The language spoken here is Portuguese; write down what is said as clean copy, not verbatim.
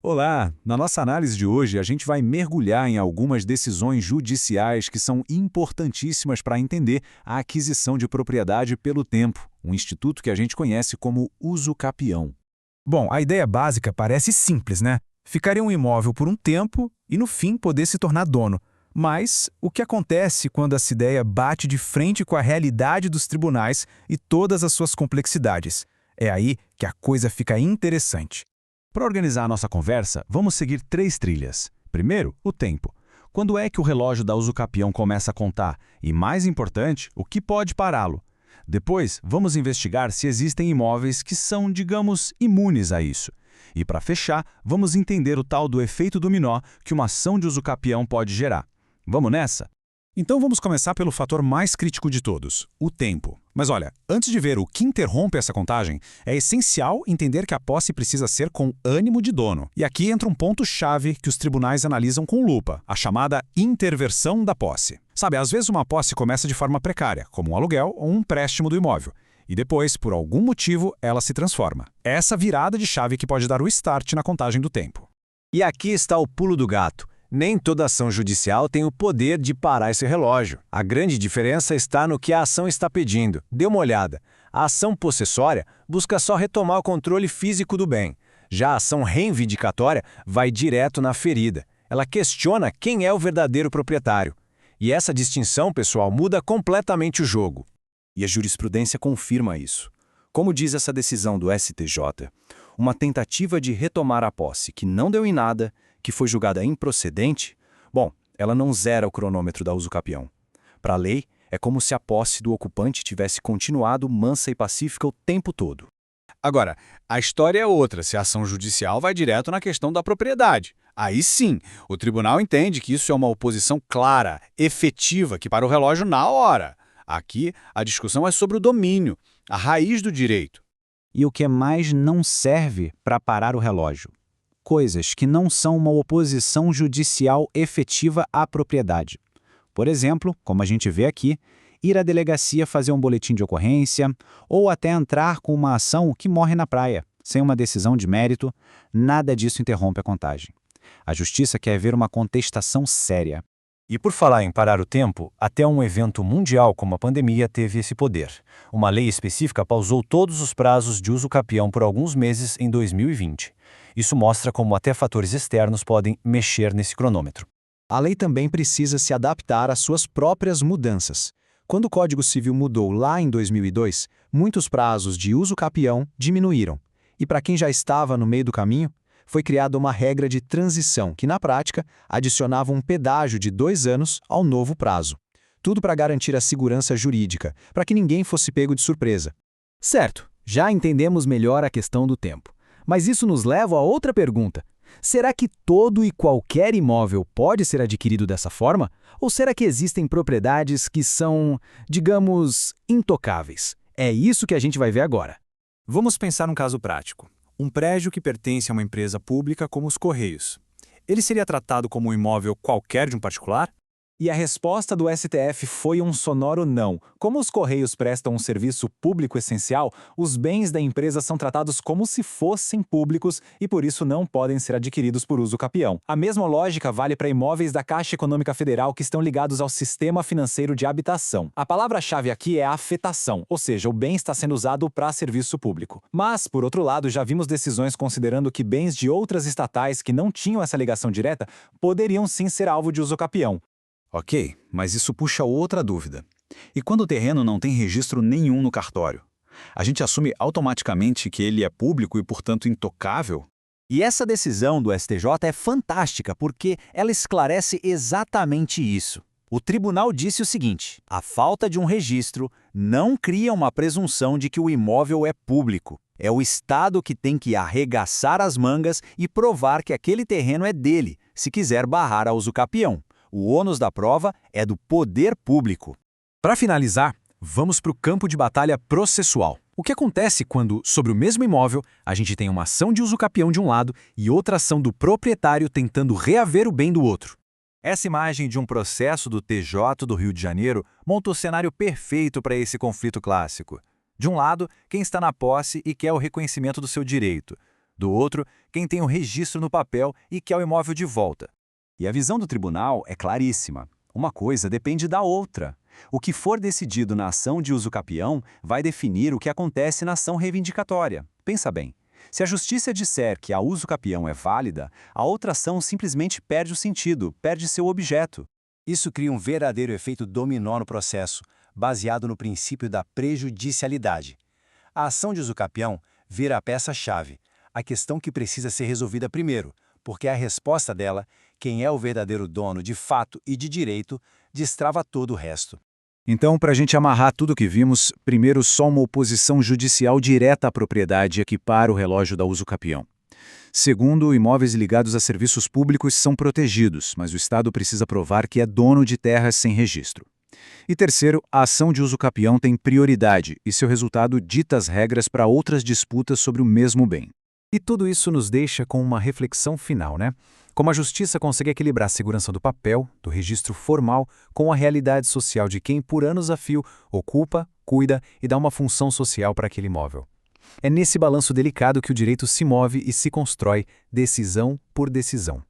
Olá! Na nossa análise de hoje, a gente vai mergulhar em algumas decisões judiciais que são importantíssimas para entender a aquisição de propriedade pelo tempo, um instituto que a gente conhece como uso capião. Bom, a ideia básica parece simples, né? Ficar em um imóvel por um tempo e, no fim, poder se tornar dono. Mas o que acontece quando essa ideia bate de frente com a realidade dos tribunais e todas as suas complexidades? É aí que a coisa fica interessante. Para organizar a nossa conversa, vamos seguir três trilhas. Primeiro, o tempo. Quando é que o relógio da uso capião começa a contar? E, mais importante, o que pode pará-lo? Depois, vamos investigar se existem imóveis que são, digamos, imunes a isso. E para fechar, vamos entender o tal do efeito dominó que uma ação de uso capião pode gerar. Vamos nessa? Então vamos começar pelo fator mais crítico de todos, o tempo. Mas olha, antes de ver o que interrompe essa contagem, é essencial entender que a posse precisa ser com ânimo de dono. E aqui entra um ponto-chave que os tribunais analisam com lupa, a chamada interversão da posse. Sabe, às vezes uma posse começa de forma precária, como um aluguel ou um empréstimo do imóvel. E depois, por algum motivo, ela se transforma. É essa virada de chave que pode dar o start na contagem do tempo. E aqui está o pulo do gato. Nem toda ação judicial tem o poder de parar esse relógio. A grande diferença está no que a ação está pedindo. Dê uma olhada. A ação possessória busca só retomar o controle físico do bem. Já a ação reivindicatória vai direto na ferida. Ela questiona quem é o verdadeiro proprietário. E essa distinção, pessoal, muda completamente o jogo. E a jurisprudência confirma isso. Como diz essa decisão do STJ, uma tentativa de retomar a posse que não deu em nada, que foi julgada improcedente, bom, ela não zera o cronômetro da uso capião. Para a lei, é como se a posse do ocupante tivesse continuado mansa e pacífica o tempo todo. Agora, a história é outra se a ação judicial vai direto na questão da propriedade. Aí sim, o tribunal entende que isso é uma oposição clara, efetiva, que para o relógio na hora. Aqui, a discussão é sobre o domínio, a raiz do direito. E o que mais não serve para parar o relógio? Coisas que não são uma oposição judicial efetiva à propriedade. Por exemplo, como a gente vê aqui, ir à delegacia fazer um boletim de ocorrência ou até entrar com uma ação que morre na praia, sem uma decisão de mérito, nada disso interrompe a contagem. A justiça quer ver uma contestação séria. E por falar em parar o tempo, até um evento mundial como a pandemia teve esse poder. Uma lei específica pausou todos os prazos de uso capião por alguns meses em 2020. Isso mostra como até fatores externos podem mexer nesse cronômetro. A lei também precisa se adaptar às suas próprias mudanças. Quando o Código Civil mudou lá em 2002, muitos prazos de uso capião diminuíram. E para quem já estava no meio do caminho, foi criada uma regra de transição que, na prática, adicionava um pedágio de 2 anos ao novo prazo. Tudo para garantir a segurança jurídica, para que ninguém fosse pego de surpresa. Certo, já entendemos melhor a questão do tempo. Mas isso nos leva a outra pergunta. Será que todo e qualquer imóvel pode ser adquirido dessa forma? Ou será que existem propriedades que são, digamos, intocáveis? É isso que a gente vai ver agora. Vamos pensar num caso prático. Um prédio que pertence a uma empresa pública como os Correios. Ele seria tratado como um imóvel qualquer de um particular? E a resposta do STF foi um sonoro não. Como os Correios prestam um serviço público essencial, os bens da empresa são tratados como se fossem públicos e por isso não podem ser adquiridos por uso capião. A mesma lógica vale para imóveis da Caixa Econômica Federal que estão ligados ao sistema financeiro de habitação. A palavra-chave aqui é afetação, ou seja, o bem está sendo usado para serviço público. Mas, por outro lado, já vimos decisões considerando que bens de outras estatais que não tinham essa ligação direta poderiam sim ser alvo de uso capião. Ok, mas isso puxa outra dúvida. E quando o terreno não tem registro nenhum no cartório? A gente assume automaticamente que ele é público e, portanto, intocável? E essa decisão do STJ é fantástica porque ela esclarece exatamente isso. O tribunal disse o seguinte: a falta de um registro não cria uma presunção de que o imóvel é público. É o Estado que tem que arregaçar as mangas e provar que aquele terreno é dele, se quiser barrar a uso capião. O ônus da prova é do poder público. Para finalizar, vamos para o campo de batalha processual. O que acontece quando, sobre o mesmo imóvel, a gente tem uma ação de uso capião de um lado e outra ação do proprietário tentando reaver o bem do outro? Essa imagem de um processo do TJ do Rio de Janeiro monta o cenário perfeito para esse conflito clássico. De um lado, quem está na posse e quer o reconhecimento do seu direito. Do outro, quem tem o registro no papel e quer o imóvel de volta. E a visão do tribunal é claríssima. Uma coisa depende da outra. O que for decidido na ação de uso capião vai definir o que acontece na ação reivindicatória. Pensa bem. Se a justiça disser que a uso capião é válida, a outra ação simplesmente perde o sentido, perde seu objeto. Isso cria um verdadeiro efeito dominó no processo, baseado no princípio da prejudicialidade. A ação de uso capião vira a peça-chave, a questão que precisa ser resolvida primeiro, porque a resposta dela, quem é o verdadeiro dono de fato e de direito, destrava todo o resto. Então, para a gente amarrar tudo o que vimos, primeiro, só uma oposição judicial direta à propriedade equipara o relógio da uso capião. Segundo, imóveis ligados a serviços públicos são protegidos, mas o Estado precisa provar que é dono de terras sem registro. E terceiro, a ação de uso capião tem prioridade e seu resultado dita as regras para outras disputas sobre o mesmo bem. E tudo isso nos deixa com uma reflexão final, né? Como a justiça consegue equilibrar a segurança do papel, do registro formal, com a realidade social de quem, por anos a fio, ocupa, cuida e dá uma função social para aquele imóvel. É nesse balanço delicado que o direito se move e se constrói, decisão por decisão.